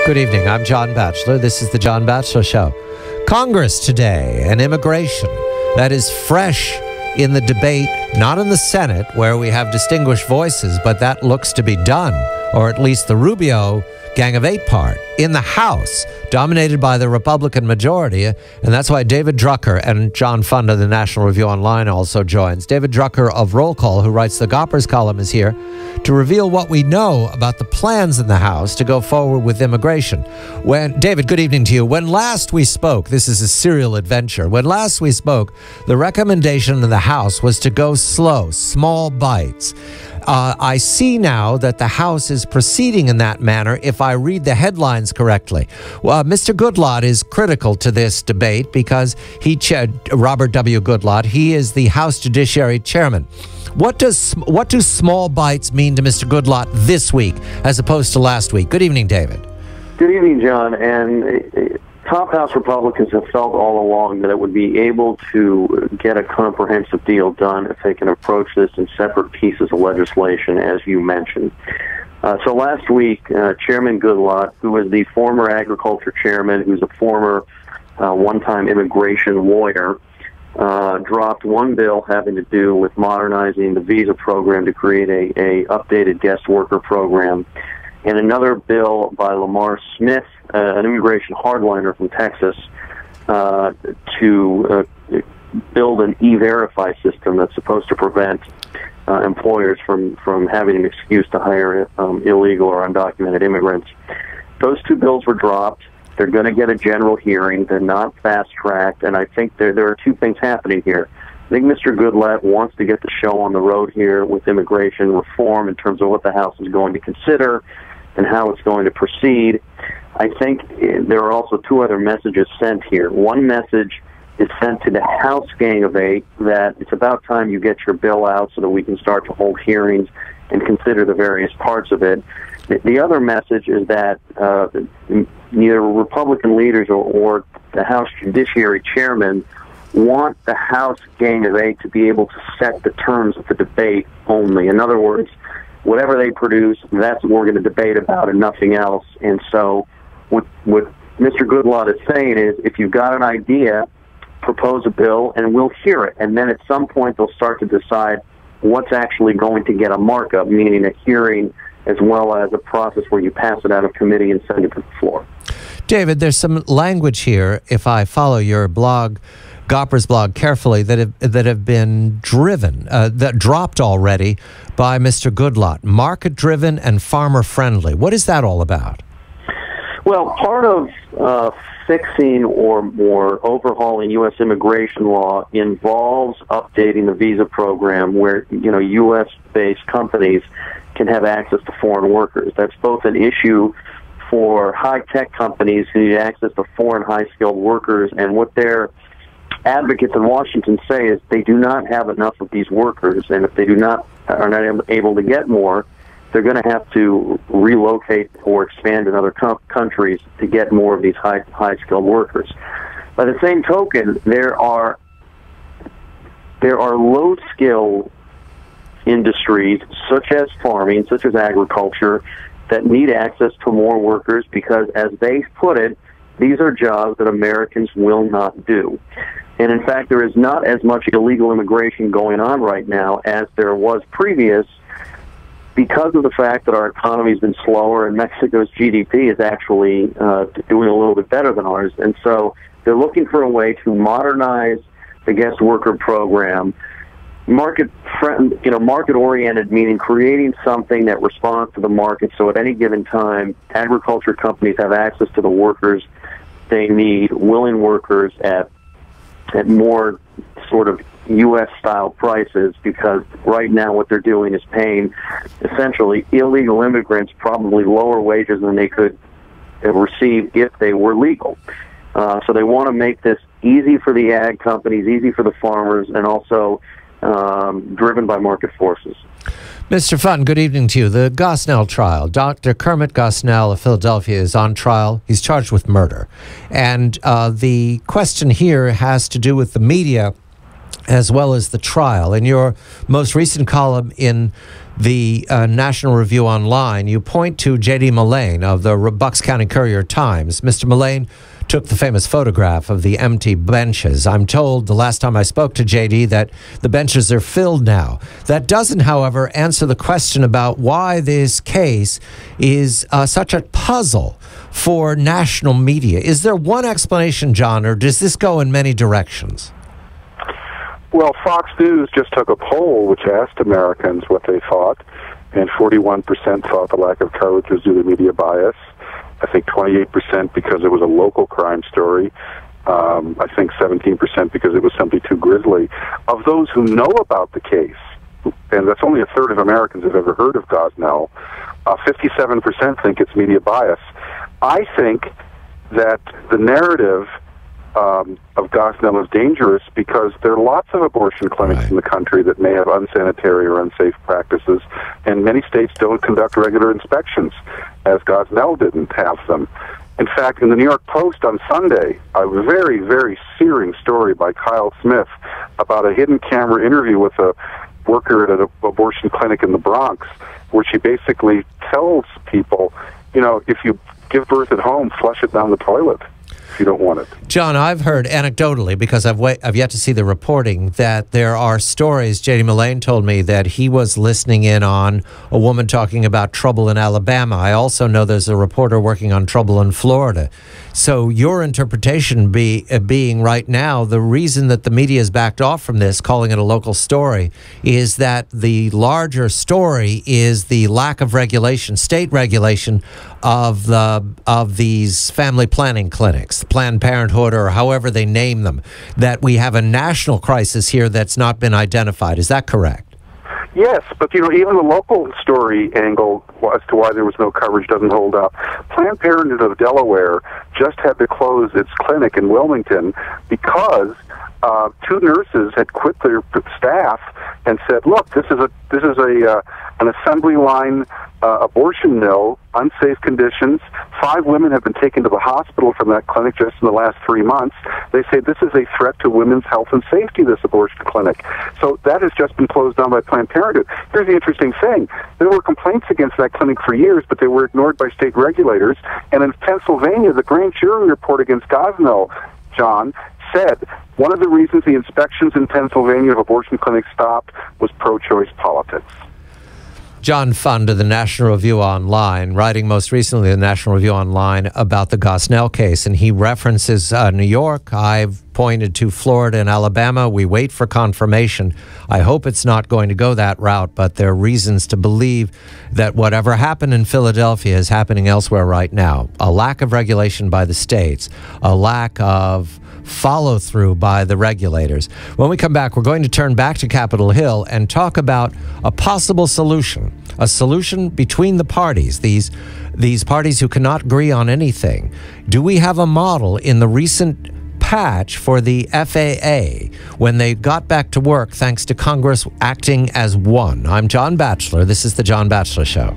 Good evening. I'm John Batchelor. This is the John Batchelor Show. Congress today, and immigration. That is fresh in the debate, not in the Senate, where we have distinguished voices, but that looks to be done, or at least the Rubio Gang of Eight part. In the House, dominated by the Republican majority, and that's why David Drucker and John Funda, the National Review Online, also joins. David Drucker of Roll Call, who writes the Goppers column, is here to reveal what we know about the plans in the House to go forward with immigration. David, good evening to you. When last we spoke, this is a serial adventure. When last we spoke, the recommendation in the House was to go slow, small bites. I see now that the House is proceeding in that manner, if I read the headlines correctly. Mr. Goodlatte is critical to this debate because Robert W. Goodlatte, he is the House Judiciary Chairman. What do small bites mean to Mr. Goodlatte this week as opposed to last week? Good evening, David. Good evening, John. And top House Republicans have felt all along that it would be able to get a comprehensive deal done if they can approach this in separate pieces of legislation, as you mentioned. So last week, Chairman Goodlatte, who is the former agriculture chairman, who's a former one-time immigration lawyer, dropped one bill having to do with modernizing the visa program to create a updated guest worker program, and another bill by Lamar Smith, an immigration hardliner from Texas, to build an E-Verify system that's supposed to prevent employers from having an excuse to hire illegal or undocumented immigrants. Those two bills were dropped. They're going to get a general hearing. They're not fast-tracked, and I think there are two things happening here. I think Mr. Goodlatte wants to get the show on the road here with immigration reform in terms of what the House is going to consider and how it's going to proceed. I think there are also two other messages sent here. One message is sent to the House Gang of Eight that it's about time you get your bill out so that we can start to hold hearings and consider the various parts of it. The other message is that neither Republican leaders or the House Judiciary Chairman want the House Gang of Eight to be able to set the terms of the debate only. In other words, whatever they produce, that's what we're going to debate about and nothing else. And so what Mr. Goodlatte is saying is, if you've got an idea, propose a bill and we'll hear it. And then at some point they'll start to decide what's actually going to get a markup, meaning a hearing as well as a process where you pass it out of committee and send it to the floor. David, there's some language here, if I follow your blog, Gopper's blog carefully, that have been that dropped already by Mr. Goodlatte. Market-driven and farmer-friendly. What is that all about? Well, part of fixing or overhauling U.S. immigration law involves updating the visa program where, U.S.-based companies can have access to foreign workers. That's both an issue for high-tech companies who need access to foreign high-skilled workers, and what their advocates in Washington say is they do not have enough of these workers, and if they are not able to get more, they're going to have to relocate or expand in other countries to get more of these high-skilled workers. By the same token, there are low-skill industries, such as farming, such as agriculture, that need access to more workers because, as they put it, these are jobs that Americans will not do. And in fact, there is not as much illegal immigration going on right now as there was previous, because of the fact that our economy has been slower and Mexico's GDP is actually doing a little bit better than ours. And so they're looking for a way to modernize the guest worker program, market-oriented, meaning creating something that responds to the market, so at any given time, agriculture companies have access to the workers they need, willing workers at more sort of U.S.-style prices, because right now what they're doing is paying essentially illegal immigrants probably lower wages than they could receive if they were legal. So they want to make this easy for the ag companies, easy for the farmers, and also driven by market forces. Mr. Fund, good evening to you. The Gosnell trial. Dr. Kermit Gosnell of Philadelphia is on trial. He's charged with murder. And the question here has to do with the media as well as the trial. In your most recent column in the National Review Online, you point to J.D. Mullane of the Bucks County Courier-Times. Mr. Mullane took the famous photograph of the empty benches. I'm told the last time I spoke to J.D. that the benches are filled now. That doesn't, however, answer the question about why this case is such a puzzle for national media. Is there one explanation, John, or does this go in many directions? Well, Fox News just took a poll which asked Americans what they thought, and 41% thought the lack of coverage was due to media bias. I think 28% because it was a local crime story. I think 17% because it was simply too grisly. Of those who know about the case, and that's only a third of Americans have ever heard of Gosnell, 57% think it's media bias. I think that the narrative of Gosnell is dangerous because there are lots of abortion clinics in the country that may have unsanitary or unsafe practices, and many states don't conduct regular inspections, as Gosnell didn't have them. In fact, in the New York Post on Sunday, a very, very searing story by Kyle Smith about a hidden camera interview with a worker at an abortion clinic in the Bronx, where she basically tells people, you know, if you give birth at home, flush it down the toilet. You don't want it. John, I've heard anecdotally, because I've yet to see the reporting, that there are stories. J.D. Mullane told me that he was listening in on a woman talking about trouble in Alabama. I also know there's a reporter working on trouble in Florida. So your interpretation being right now, the reason that the media has backed off from this, calling it a local story, is that the larger story is the lack of regulation, state regulation of these family planning clinics, Planned Parenthood, or however they name them, that we have a national crisis here that's not been identified. Is that correct? Yes, but you know, even the local story angle as to why there was no coverage doesn't hold up. Planned Parenthood of Delaware just had to close its clinic in Wilmington because two nurses had quit their staff and said, "Look, this is an assembly line abortion mill, unsafe conditions. 5 women have been taken to the hospital from that clinic just in the last 3 months. They say this is a threat to women's health and safety, this abortion clinic." So that has just been closed down by Planned Parenthood. Here's the interesting thing. There were complaints against that clinic for years, but they were ignored by state regulators. And in Pennsylvania, the grand jury report against Gosnell, John, said one of the reasons the inspections in Pennsylvania of abortion clinics stopped was pro-choice politics. John Fund of the National Review Online, writing most recently in the National Review Online about the Gosnell case, and he references New York. I've pointed to Florida and Alabama. We wait for confirmation. I hope it's not going to go that route, but there are reasons to believe that whatever happened in Philadelphia is happening elsewhere right now. A lack of regulation by the states, a lack of follow-through by the regulators. When we come back, we're going to turn back to Capitol Hill and talk about a possible solution, a solution between the parties, these parties who cannot agree on anything. Do we have a model in the recent patch for the FAA when they got back to work thanks to Congress acting as one? I'm John Batchelor. This is The John Batchelor Show.